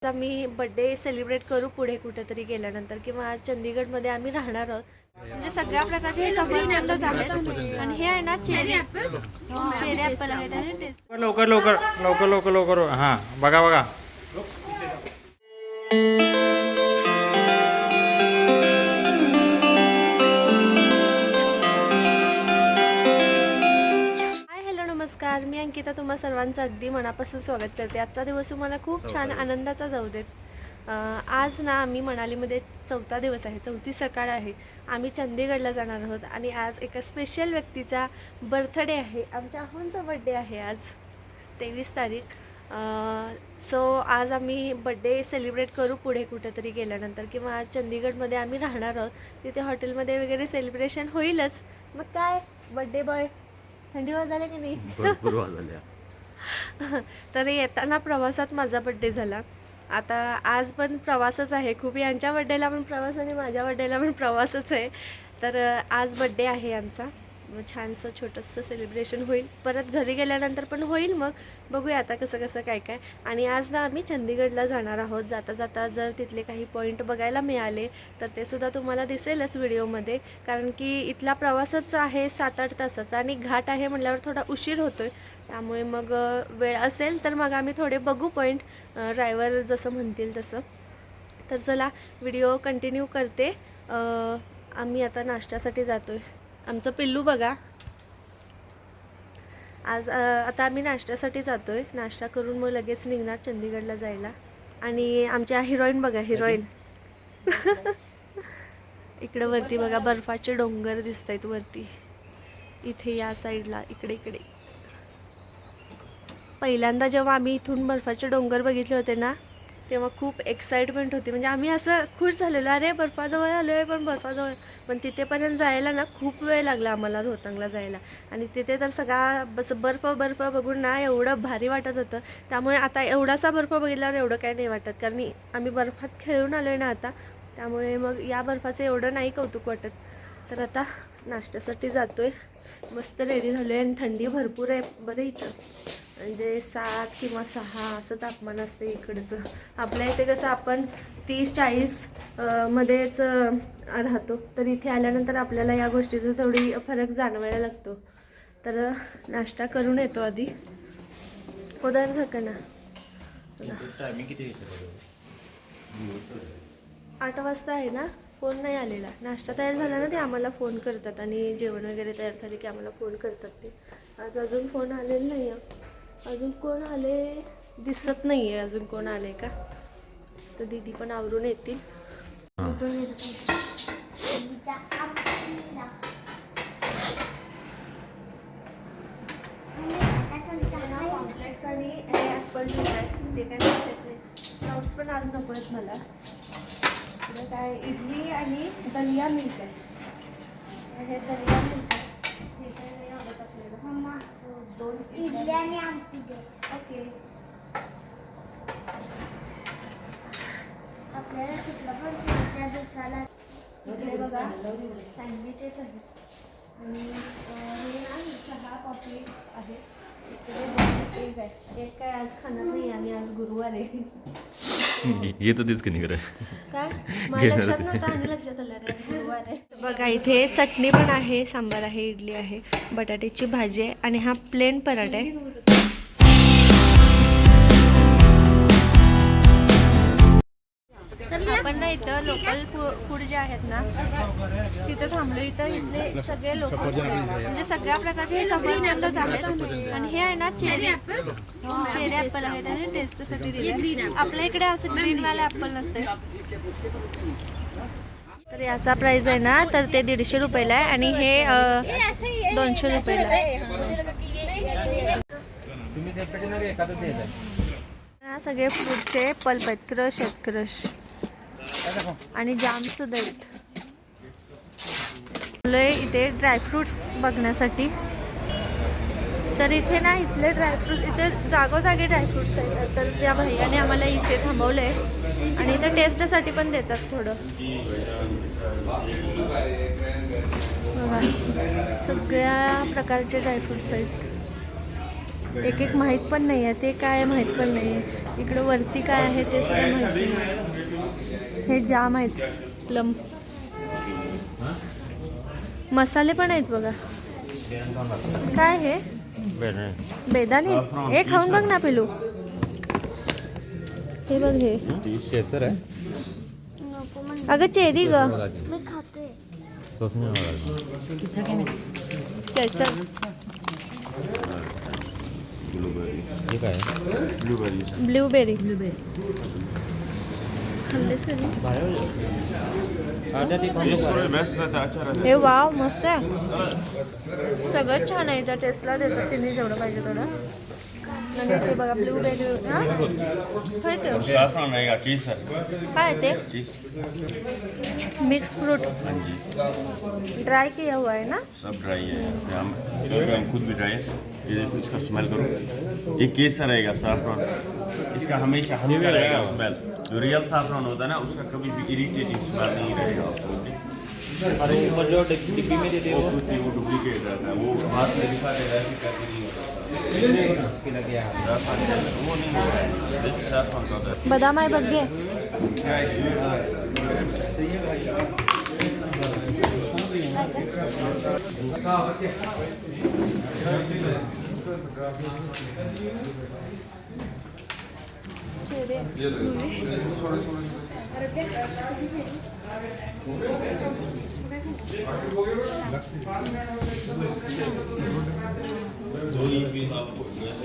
आम्ही birthday celebrate करू पुढे कुठेतरी गेल्यानंतर किंवा आज चंदीगडमध्ये आम्ही राहणार आहोत. म्हणजे सगळ्या प्रकारचे हे सफरचंदच आहेत आणि हे आहे ना चेरी ॲपल आहे त्याने टेस्ट. लवकर लवकर लवकर लवकर लवकर हां बघा बघा. नमस्कार, मी अंकिता तुम्हा सर्वांचं अगदी मनापासून स्वागत करते. आजचा दिवस तुम्हाला खूप छान आनंदाचा जाऊ देत. आज ना आम्ही मनालीमध्ये चौथा दिवस आहे, चौथी सकाळ आहे. आम्ही चंदीगडला जाणार आहोत आणि आज एका स्पेशल व्यक्तीचा बर्थडे आहे. आमच्या अहोंचा बर्थडे आहे आज 23 तारीख. सो आज आम्ही बर्थडे सेलिब्रेट करू पुढे कुठेतरी गेल्यानंतर किंवा आज चंदीगडमध्ये आम्ही राहणार आहोत. तिथे हॉटेलमध्ये वगैरे सेलिब्रेशन होईलच. मग काय बर्थडे बॉय, थंडी वाजली की नाही? भरपूर वाजल्या. तर येताना प्रवासात माझा बड्डे झाला. आता आज पण प्रवासच आहे खूप. यांच्या बड्डेला पण प्रवास आणि माझ्या बड्डेला पण प्रवासच आहे. तर आज बड्डे आहे आमचा. छानसं छोटंसं सेलिब्रेशन होईल. परत घरी गेल्यानंतर पण होईल. मग बघूया आता कसं कसं काय काय. आणि आज ना आम्ही चंदीगडला जाणार आहोत. जाता जाता जर तिथले काही पॉईंट बघायला मिळाले तर ते सुद्धा तुम्हाला दिसेलच व्हिडिओमध्ये. कारण की इथला प्रवासच आहे 7-8 तासाचा आणि घाट आहे म्हटल्यावर थोडा उशीर होतो आहे. त्यामुळे मग वेळ असेल तर मग आम्ही थोडे बघू पॉईंट, ड्रायव्हर जसं म्हणतील तसं. तर चला व्हिडिओ कंटिन्यू करते. आम्ही आता नाश्त्यासाठी जातो आहे. आमचं पिल्लू बघा. आज आता आम्ही नाश्त्यासाठी जातो आहे. नाश्ता करून मग लगेच निघणार चंदीगडला जायला. आणि आमच्या हिरोईन बघा, हिरोईन इकडं वरती बघा बर्फाचे डोंगर दिसत आहेत वरती. इथे या साईडला इकडे इकडे. पहिल्यांदा जेव्हा आम्ही इथून बर्फाचे डोंगर बघितले होते ना तेव्हा खूप एक्साइटमेंट होती. म्हणजे आम्ही असं खुश झालेलो, अरे बर्फाजवळ आलो आहे. पण बर्फाजवळ पण तिथेपर्यंत जायला ना खूप वेळ लागला आम्हाला रोहतांगला जायला. आणि तिथे तर सगळा बर्फ बघून ना एवढं भारी वाटत होतं. त्यामुळे आता एवढासा बर्फ बघितल्यावर एवढं काय नाही वाटत, कारण आम्ही बर्फात खेळून आलो आहे ना आता. त्यामुळे मग या बर्फाचं एवढं नाही कौतुक वाटत. तर आता नाश्त्यासाठी जातो आहे. मस्त रेडी झालो आहे आणि थंडी भरपूर आहे बरं इथं. म्हणजे 7 किंवा 6 असं तापमान असते इकडचं. आपल्या इथे कसं आपण 30-40 मध्येच राहतो. तर इथे आल्यानंतर आपल्याला या गोष्टीचा थोडी फरक जाणवायला लागतो. तर नाश्ता करून येतो आधी. उदार झकना 8 वाजता आहे ना. फोन नाही आलेला. नाश्ता तयार झाला ना ते आम्हाला फोन करतात आणि जेवण वगैरे तयार झाले की आम्हाला फोन करतात ते. आज अजून फोन आलेला नाही आहे. अजून कोण आले दिसत नाही आहे. अजून कोण आले का. तर दीदी पण आवरून येतील. कॉम्प्लेक्स आणि ॲपल ज्यूस आहे ते काय माहित नाही. फ्राउट्स पण आज नको आहेत मला. पुढे काय इडली आणि दलिया मिल्क आहे. हे दलिया मिल्क आहे. हे काय नाही आवडत आपल्याला. 2 इडली आणि आमटी दे. ओके. आपल्याला कुठला पण शेवटच्या दिवसाला इकडे बघा सँडविचेस आहेत. आणि हे ना चहा कॉफी आहे. इकडे एक आहे. एक काय आज खाणार नाही आम्ही, आज गुरुवार आहे. घेत होतीच की नाही खरं काय मला लक्षात नव्हतं आणि लक्षात आलं रे आज गुरुवार आहे. बघा इथे चटणी पण आहे, सांबार आहे, इडली आहे, बटाट्याची भाजी आहे आणि हा प्लेन पराठा आहे. आपण ना इथं लोकल फूड जे आहेत ना तिथं थांबलो. इथं इथले सगळे लोक म्हणजे सगळ्या प्रकारचे हे सफरचंदच आहेत. आणि हे आहे ना चेरी ॲपल आहे त्याने टेस्टसाठी दिले. आपल्या इकडे असं ग्रीनवाले ॲपल नसते. तर याचा प्राईस आहे ना तर ते 150 रुपयाला आहे आणि हे 200 रुपयाला आहे. सगळे फ्रूटचे पल्प आहेत. क्रश आहेत, क्रश आणि जाम सुद्धा आहेत. इथे ड्रायफ्रुट्स बघण्यासाठी. तर इथे ना इथले ड्रायफ्रुट्स इथे जागोजागी ड्रायफ्रुट्स आहेत. तर त्या भैयाने आम्हाला इथे थांबवले आणि इथे टेस्टसाठी पण देतात थोडं. बघा सगळ्या प्रकारचे ड्रायफ्रुट्स आहेत. एक एक माहीत पण नाही आहे ते काय माहीत पण नाही आहे. इकडं वरती काय आहे ते सुद्धा माहिती नाही. हे जाम आहेत प्लम. मसाले पण आहेत बघा. काय हे बेदाणे. हे खाऊन बघ ना पिलू. हे बघ हे केसर आहे. अगं चेरी ग. केसर. हे काय ब्लूबेरी. खाल्लेस कधी? हे वाव मस्त आहे. सगळं छान आहे. त्या टेस्टला देतात त्यांनी जेवढं पाहिजे तेवढं. आणि ते बघा ब्लूबेरी. हां काय ते साफरान रहेगा केसर काय ते मिक्स फ्रूट ड्राई किया हुआ है ना. सब ड्राई है यहाँ पे हम खुद भी ड्राई है। ये देखो इसका स्मेल करो। ये केसर रहेगा साफरान। इसका हमेशा हल्का रहेगा स्मेल। जो रियल साफरान होता है ना उसका कभी भी इरिटेटिंग स्मेल नहीं रहेगा आपको। अरे ऊपर जो डिब्बी में देते वो डुप्लीकेट रहता है। वो हाथ में दिखा देगा ऐसे करके नहीं होता। वो नहीं होता है। देखिए साफरान का होता है। बदाम आहे बघ घे.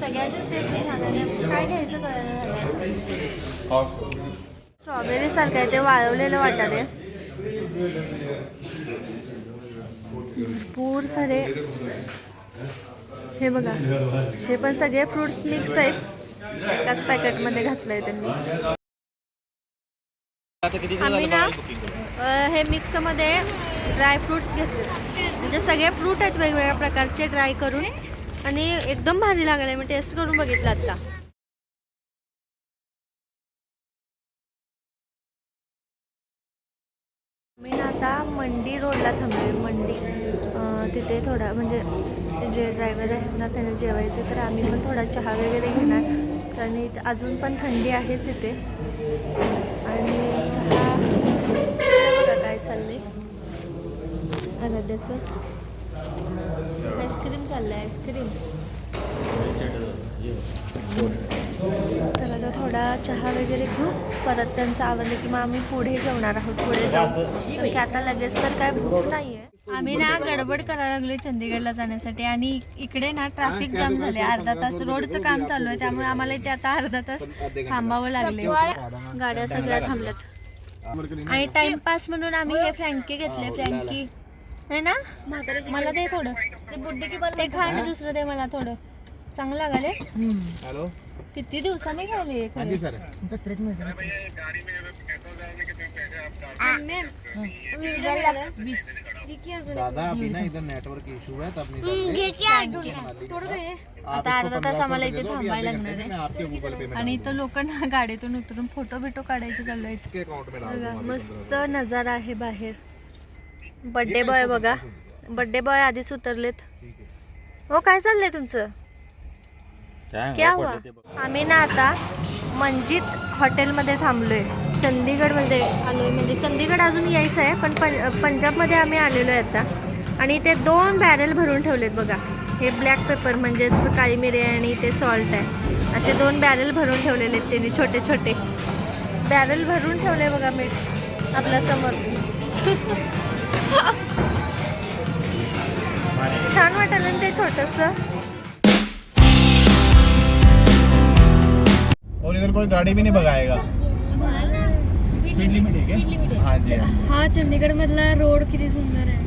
सगळ्याचेच टेस्ट छान आहे. काय घ्यायचं कळलं. स्ट्रॉबेरी सारखं आहे ते वाळवलेलं वाटाले. भरपूर सारे. हे बघा हे पण सगळे फ्रुट्स मिक्स आहेत. एकाच पॅकेटमध्ये घातलंय त्यांनी. आम्ही ना हे मिक्समध्ये ड्रायफ्रुट्स घेतले. म्हणजे सगळे फ्रूट आहेत वेगवेगळ्या प्रकारचे ड्राय करून. आणि एकदम भारी लागले. मी टेस्ट करून बघितलं आता. मी ना आता मंडी रोडला थांबले. मंडी तिथे थोडा म्हणजे जे ड्रायव्हर आहेत ना त्यांना जेवायचं तर आम्ही पण थोडा चहा वगैरे घेणार. कारण इथे अजून पण थंडी आहेच इथे. आणि चहा बघा काय चाललंय. आराध्याचं आईस्क्रीम चाललं आहे. आईस्क्रीम. तर आता थोडा चहा वगैरे घेऊ. परत त्यांचं आवडलं की मग आम्ही पुढे जेवणार आहोत. पुढे जाऊ. कारण की आता लगेच तर काय भूक नाही आहे. आम्ही ना गडबड करायला लागलो चंदीगडला जाण्यासाठी. आणि इकडे ना ट्रॅफिक जाम झाले. अर्धा तास रोडचं काम चालू आहे. त्यामुळे आम्हाला इथे आता अर्धा तास थांबावं लागले. गाड्या सगळ्या थांबल्यात. आणि टाइमपास म्हणून आम्ही हे फ्रँकी घेतले. फ्रँकी है ना. मला दे थोडं. ते खा आणि दुसरं दे मला थोडं. चांगलं लागले. हेलो किती दिवसांनी खायले. दादा अभी ना इधर नेटवर्क इशू है तब नहीं आता अर्धा तास आम्हाला इथे थांबायला लागणार आहे. आपके गूगल पे में आणि इथं लोक ना गाडीतून उतरून फोटो बिटो काढायचे चालू आहेत. के अकाउंट में डाल बघा मस्त नजारा आहे बाहेर. बड्डे बॉय बघा. बड्डे बॉय आधीच उतरलेत. हो काय चाललंय तुमचं. क्या हुआ. आम्ही ना आता मंजित हॉटेलमध्ये थांबलोय. चंदीगडमध्ये आलोय. म्हणजे चंदीगड अजून यायचं आहे पण पंजाबमध्ये आम्ही आलेलो आहे आता. आणि ते 2 बॅरेल भरून ठेवलेत बघा. हे ब्लॅक पेपर म्हणजेच काळी मिरी आणि ते सॉल्ट आहे. असे 2 बॅरेल भरून ठेवलेले आहेत त्यांनी. छोटे छोटे बॅरेल भरून ठेवले बघा मीठ आपल्या समोर. छान वाटलं ना ते छोटंसं. और इधर कोई गाड़ी भी नहीं भगाएगा. स्पीड लिमिट है क्या. हाँ जी. हा चंदीगड मधला रोड किती सुंदर आहे.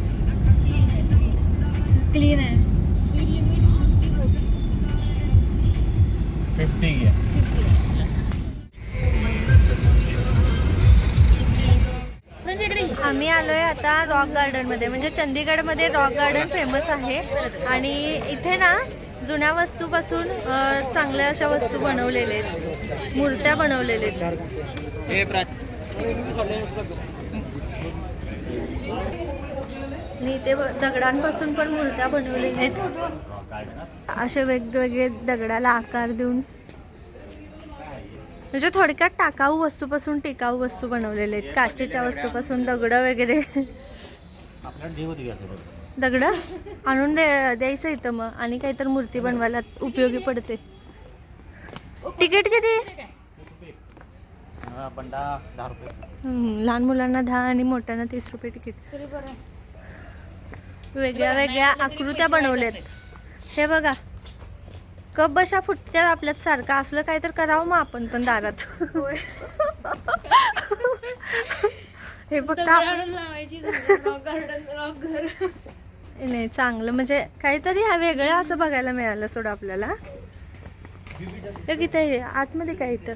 क्लीन आहे. 50 की है. आम्ही आलोय आता रॉक गार्डनमध्ये. म्हणजे चंदीगडमध्ये रॉक गार्डन फेमस आहे. आणि इथे ना जुन्या वस्तूपासून चांगल्या अशा वस्तू बनवलेल्या आहेत. मूर्त्या बनवलेल्या आहेत. आणि इथे दगडांपासून पण मूर्त्या बनवलेल्या आहेत. असे वेगवेगळे दगडाला आकार देऊन, म्हणजे थोडक्यात टाकाऊ वस्तूपासून टिकाऊ वस्तू बनवलेले आहेत. काचेच्या वस्तूपासून दगड वगैरे. दगड आणून द्यायचं इथं मग, आणि काहीतरी मूर्ती बनवायला उपयोगी पडते. तिकीट किती? लहान मुलांना 10 आणि मोठ्यांना 30 रुपये तिकीट. वेगळ्या वेगळ्या आकृत्या बनवल्यात. हे बघा, कप बशा फुटत्यात आपल्यात सारखं. असलं काय तर करावं मग आपण पण दारात. हे फक्त नाही चांगलं, म्हणजे काहीतरी हा वेगळं असं बघायला मिळालं सोडं आपल्याला. हे किती आहे आतमध्ये? काय इथं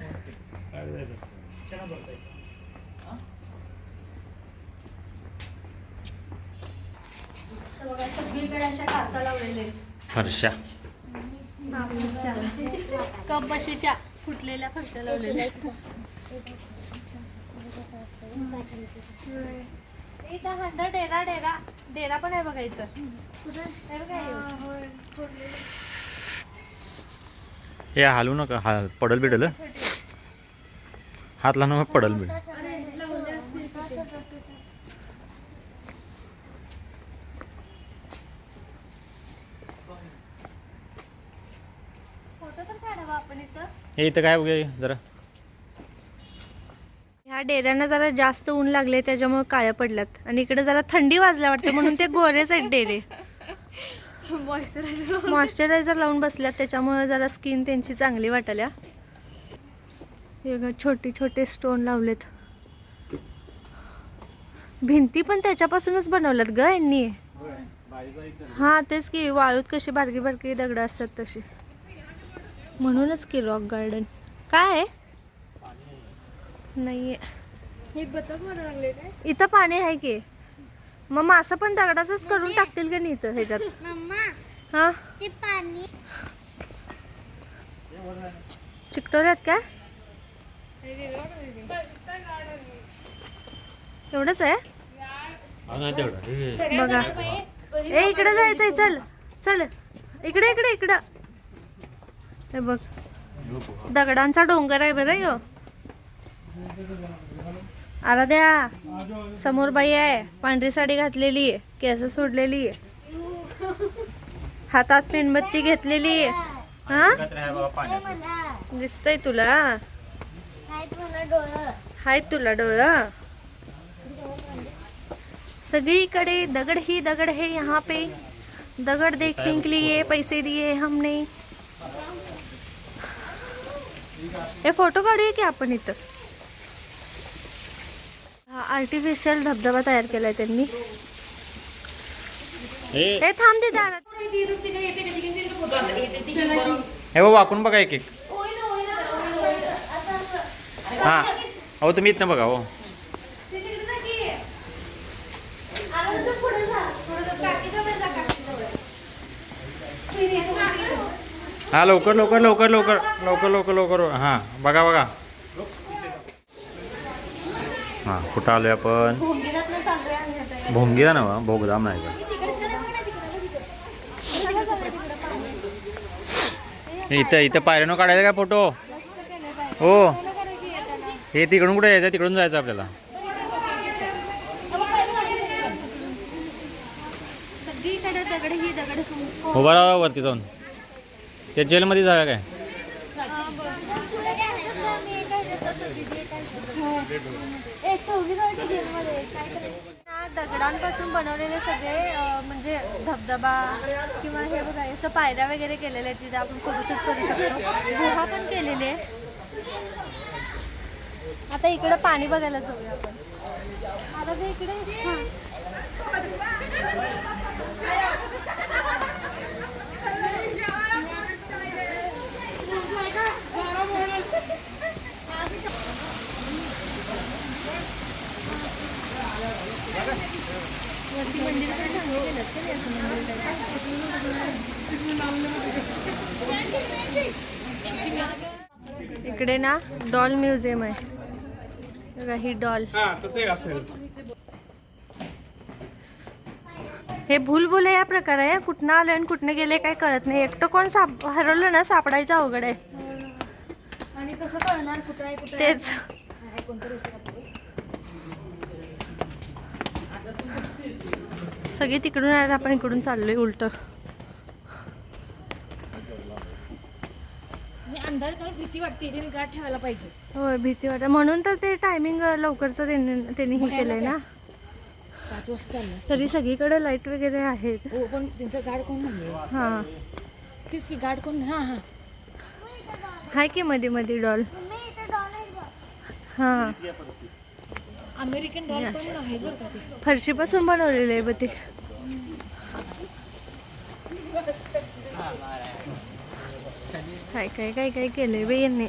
सगळीकडे अशा काचा लावलेल्या आहेत. फरशा. कप बशीच्या फुटलेल्या फरशा लावलेल्या आहेत. इथं हंड डेरा डेरा डेरा पण आहे बघा इथं. हे बघा हे. हे हालू नका, पडल बिडल. हात लावून पडल बिडल. फोटो तर काढावा आपण इथं. हे इथं काय बघूया जरा. ह्या डेऱ्यांना जरा जास्त ऊन लागले त्याच्यामुळे काळ्या पडल्यात, आणि इकडे जरा थंडी वाजल्या वाटते म्हणून ते गोरेच आहेत डेरे. मॉइश्चरायझर लावून बसल्यात त्याच्यामुळे जरा स्किन त्यांची चांगली वाटल्या. हे बघा छोटे छोटे स्टोन लावलेत. भिंती पण त्याच्यापासूनच बनवल्यात ग यांनी. हा तेच की, वाळूत कशी बारकी बारकी दगड असतात तशी, म्हणूनच की रॉक गार्डन. काय आहे? नाहीये. हे बतक मारून लागले काय? इथं पाणी आहे की, मग मासं पण दगडाचंच करून टाकतील का नाही इथं ह्याच्यात? हा ते पाणी चिकटोऱ्यात काय एवढंच आहे बघा. ए इकडे जायचंय, चल चल इकडे इकडे इकडं. हे बघ दगडांचा डोंगर आहे बरं यो. आराध्या समोर बाई आहे, पांढरी साडी घातलेली आहे, केस सोडलेली आहे, हातात मेणबत्ती घेतलेली आहे. हा दिसतंय तुला? हाय तुला डोळं. सगळीकडे दगड ही दगड है, यहाँ पे दगड देखने के लिए पैसे दिए हमने. हे फोटो काढूया की आपण इथं. हा आर्टिफिशियल धबधबा तयार केलाय त्यांनी. हे थांब दे दारात. हे बघ वाकून बघा एक एक. हा अहो तुम्ही इथनं बघा. हो हा लवकर लवकर लवकर लवकर लवकर लवकर लवकर. हा बघा बघा. हा कुठं आलोय आपण? भोंगीला ना भोगदाम नाही का? इथं इथं पायऱ्यानं काढायचा काय फोटो? हो हे तिकडून कुठे यायचं? तिकडून जायचं आपल्याला. सगळीकडे दगड ही दगड. उभा राहा वरती जाऊन. त्या जेलमध्ये जागा काय? दगडांपासून बनवलेले सगळे म्हणजे धबधबा किंवा हे बघा असं पायऱ्या वगैरे केलेल्या आहेत, तिथे आपण फोटोशूट करू शकतो. गुहा पण केलेली आहे. आता इकडे पाणी बघायला जाऊया आपण. आता ते इकडे इकडे ना डॉल म्युझियम आहे बघा. ही डॉल हे भूलभुलैया प्रकार आहे. कुठनं आलं आणि कुठनं गेले काय कळत नाही. एकटं कोण हरवलं ना सापडायचं अवघड आहे. आणि कसं कळणार कुठं आहे कुठं तेच आहे कोणतं सगळे तिकडून आहेत, आपण इकडून चाललोय उलट. अंधारात भीती वाटते, त्याने गाठ ठेवायला पाहिजे. होय भीती वाटत, म्हणून तर ते टायमिंग लवकरचं त्यांनी हे केलंय ना. 5 वाजता चाललं. तरी सगळीकडे लाईट वगैरे आहेत. हो पण त्यांचं गाड कोण म्हणले? हां तेच की गाड कोण? हां हां हाय की मध्ये मध्ये डॉल. हां अमेरिकन डॉल पण आहे बरं का ते. फरशीपासून बनवलेलं आहे बघ ते. काय काय काय काय केलंय बाई यांनी.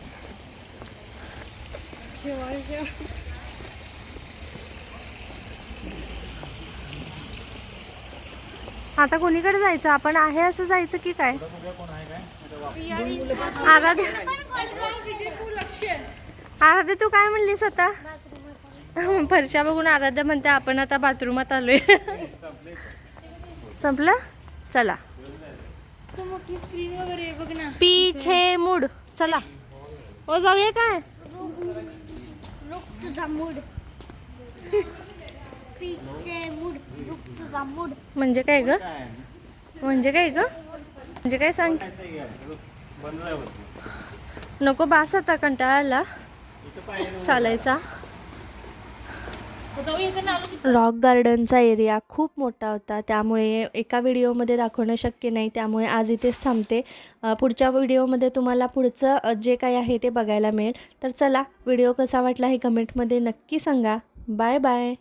आता कोणीकडे जायचं? आपण आहे असं जायचं की काय? आराध्या तू काय म्हणलीस आता? फरशा बघून आराध्या म्हणते आपण आता बाथरूमात आलोय. संपलं? चला मोठी स्क्रीन वगैरे बघ ना. पीछे मुड. चला ओ जाऊया काय? रुक तुझा मूड. पीछे मूड. रुक तुझा मूड. म्हणजे काय ग? म्हणजे काय ग? म्हणजे काय सांग? नको बास आता कंटाळा आला चालायचा. रॉक गार्डनचा एरिया खूप मोठा होता, त्यामुळे एका व्हिडिओमध्ये दाखवणं शक्य नाही. त्यामुळे आज इथेच थांबते. पुढच्या व्हिडिओमध्ये तुम्हाला पुढचं जे काही आहे ते बघायला मिळेल. तर चला, व्हिडिओ कसा वाटला हे कमेंटमध्ये नक्की सांगा. Bye bye.